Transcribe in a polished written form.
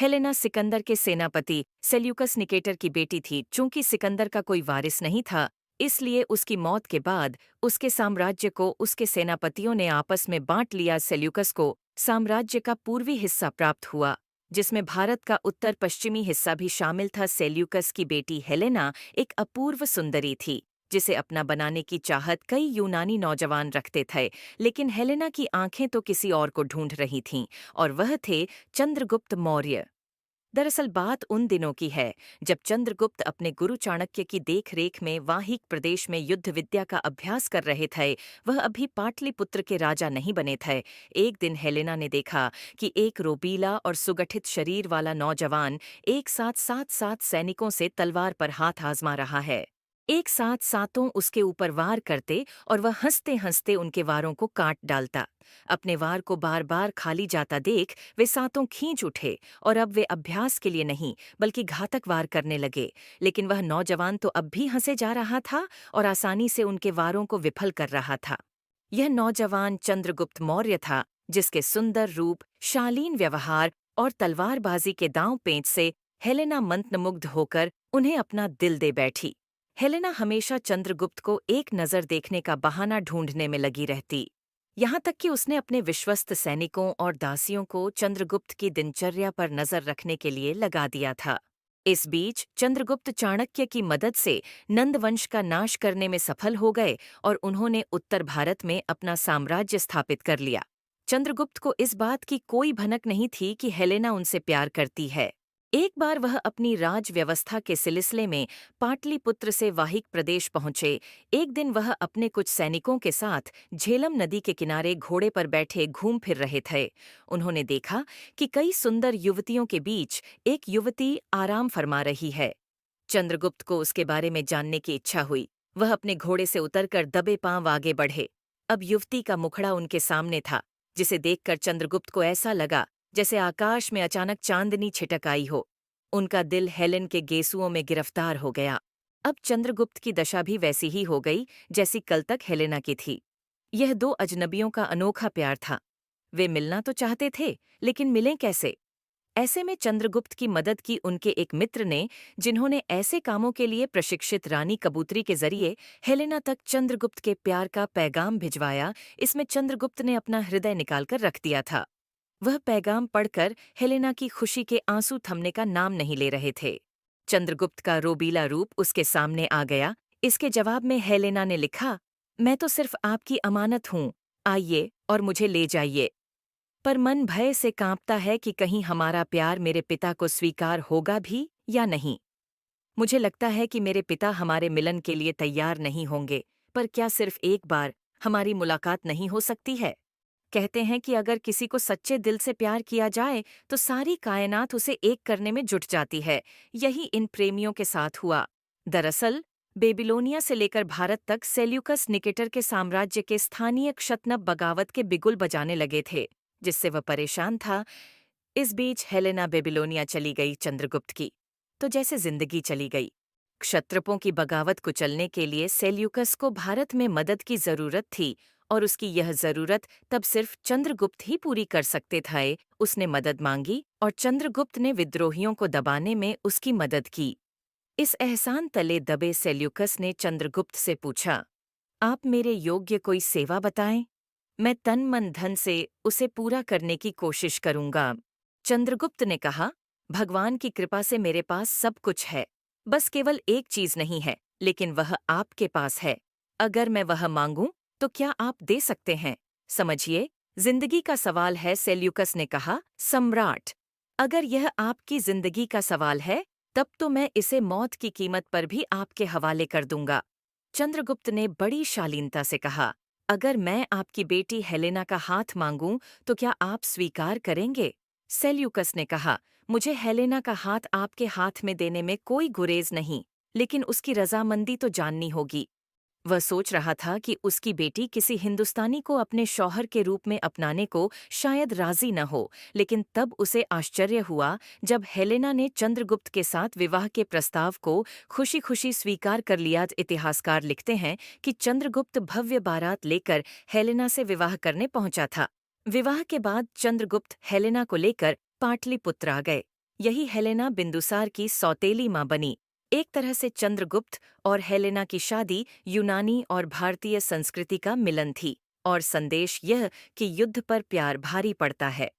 Helena Sikandar के सेनापति Seleucus Nicator की बेटी थी। चूंकि सिकंदर का कोई वारिस नहीं था, इसलिए उसकी मौत के बाद उसके साम्राज्य को उसके सेनापतियों ने आपस में बांट लिया। सेल्यूकस को साम्राज्य का पूर्वी हिस्सा प्राप्त हुआ, जिसमें भारत का उत्तर पश्चिमी हिस्सा भी शामिल था। सेल्यूकस की बेटी हेलेना एक अपूर्व सुंदरी थी, जिसे अपना बनाने की चाहत कई यूनानी नौजवान रखते थे। लेकिन हेलेना की आंखें तो किसी और को ढूंढ रही थीं, और वह थे चंद्रगुप्त मौर्य। दरअसल बात उन दिनों की है जब चंद्रगुप्त अपने गुरु चाणक्य की देखरेख में वाहिक प्रदेश में युद्ध विद्या का अभ्यास कर रहे थे। वह अभी पाटलिपुत्र के राजा नहीं बने थे। एक दिन हेलेना ने देखा कि एक रोबीला और सुगठित शरीर वाला नौजवान एक साथ सात सात सैनिकों से तलवार पर हाथ आजमा रहा है। एक साथ सातों उसके ऊपर वार करते और वह हंसते हंसते उनके वारों को काट डालता। अपने वार को बार बार खाली जाता देख वे सातों खींच उठे, और अब वे अभ्यास के लिए नहीं बल्कि घातक वार करने लगे। लेकिन वह नौजवान तो अब भी हंसे जा रहा था और आसानी से उनके वारों को विफल कर रहा था। यह नौजवान चंद्रगुप्त मौर्य था, जिसके सुंदर रूप, शालीन व्यवहार और तलवारबाजी के दांव पेंच से हेलेना मंत्रमुग्ध होकर उन्हें अपना दिल दे बैठी। हेलेना हमेशा चंद्रगुप्त को एक नज़र देखने का बहाना ढूंढने में लगी रहती। यहाँ तक कि उसने अपने विश्वस्त सैनिकों और दासियों को चंद्रगुप्त की दिनचर्या पर नजर रखने के लिए लगा दिया था। इस बीच चंद्रगुप्त चाणक्य की मदद से नंदवंश का नाश करने में सफल हो गए और उन्होंने उत्तर भारत में अपना साम्राज्य स्थापित कर लिया। चंद्रगुप्त को इस बात की कोई भनक नहीं थी कि हेलेना उनसे प्यार करती है। एक बार वह अपनी राज व्यवस्था के सिलसिले में पाटलिपुत्र से वाहिक प्रदेश पहुंचे। एक दिन वह अपने कुछ सैनिकों के साथ झेलम नदी के किनारे घोड़े पर बैठे घूम फिर रहे थे। उन्होंने देखा कि कई सुंदर युवतियों के बीच एक युवती आराम फरमा रही है। चंद्रगुप्त को उसके बारे में जानने की इच्छा हुई। वह अपने घोड़े से उतरकर दबे पांव आगे बढ़े। अब युवती का मुखड़ा उनके सामने था, जिसे देखकर चंद्रगुप्त को ऐसा लगा जैसे आकाश में अचानक चांदनी छिटक आई हो। उनका दिल हेलेन के गेसुओं में गिरफ्तार हो गया। अब चंद्रगुप्त की दशा भी वैसी ही हो गई जैसी कल तक हेलेना की थी। यह दो अजनबियों का अनोखा प्यार था। वे मिलना तो चाहते थे, लेकिन मिलें कैसे? ऐसे में चंद्रगुप्त की मदद की उनके एक मित्र ने, जिन्होंने ऐसे कामों के लिए प्रशिक्षित रानी कबूतरी के जरिए हेलेना तक चंद्रगुप्त के प्यार का पैगाम भिजवाया। इसमें चंद्रगुप्त ने अपना हृदय निकालकर रख दिया था। वह पैगाम पढ़कर हेलेना की खुशी के आंसू थमने का नाम नहीं ले रहे थे। चंद्रगुप्त का रोबीला रूप उसके सामने आ गया। इसके जवाब में हेलेना ने लिखा, मैं तो सिर्फ आपकी अमानत हूँ, आइए और मुझे ले जाइए। पर मन भय से कांपता है कि कहीं हमारा प्यार मेरे पिता को स्वीकार होगा भी या नहीं। मुझे लगता है कि मेरे पिता हमारे मिलन के लिए तैयार नहीं होंगे, पर क्या सिर्फ एक बार हमारी मुलाकात नहीं हो सकती है? कहते हैं कि अगर किसी को सच्चे दिल से प्यार किया जाए तो सारी कायनात उसे एक करने में जुट जाती है। यही इन प्रेमियों के साथ हुआ। दरअसल बेबीलोनिया से लेकर भारत तक सेल्यूकस निकेटर के साम्राज्य के स्थानीय क्षतनब बगावत के बिगुल बजाने लगे थे, जिससे वह परेशान था। इस बीच हेलेना बेबीलोनिया चली गई चंद्रगुप्त की, तो जैसे जिंदगी चली गई। क्षत्रपों की बगावत कुचलने के लिए सेल्यूकस को भारत में मदद की जरूरत थी, और उसकी यह जरूरत तब सिर्फ चंद्रगुप्त ही पूरी कर सकते थे। उसने मदद मांगी और चंद्रगुप्त ने विद्रोहियों को दबाने में उसकी मदद की। इस एहसान तले दबे सेल्यूकस ने चंद्रगुप्त से पूछा, आप मेरे योग्य कोई सेवा बताएं, मैं तन मन धन से उसे पूरा करने की कोशिश करूंगा। चंद्रगुप्त ने कहा, भगवान की कृपा से मेरे पास सब कुछ है, बस केवल एक चीज नहीं है, लेकिन वह आपके पास है। अगर मैं वह मांगूं तो क्या आप दे सकते हैं? समझिए, जिंदगी का सवाल है, सेल्यूकस ने कहा। सम्राट, अगर यह आपकी जिंदगी का सवाल है, तब तो मैं इसे मौत की कीमत पर भी आपके हवाले कर दूंगा। चंद्रगुप्त ने बड़ी शालीनता से कहा, अगर मैं आपकी बेटी हेलेना का हाथ मांगूं तो क्या आप स्वीकार करेंगे? सेल्यूकस ने कहा, मुझे हेलेना का हाथ आपके हाथ में देने में कोई गुरेज नहीं, लेकिन उसकी रजामंदी तो जाननी होगी। वह सोच रहा था कि उसकी बेटी किसी हिंदुस्तानी को अपने शौहर के रूप में अपनाने को शायद राजी न हो, लेकिन तब उसे आश्चर्य हुआ जब हेलेना ने चंद्रगुप्त के साथ विवाह के प्रस्ताव को खुशी खुशी स्वीकार कर लिया। इतिहासकार लिखते हैं कि चंद्रगुप्त भव्य बारात लेकर हेलेना से विवाह करने पहुंचा था। विवाह के बाद चंद्रगुप्त हेलेना को लेकर पाटलिपुत्र आ गए। यही हेलेना बिंदुसार की सौतेली माँ बनी। एक तरह से चंद्रगुप्त और हेलेना की शादी यूनानी और भारतीय संस्कृति का मिलन थी, और संदेश यह कि युद्ध पर प्यार भारी पड़ता है।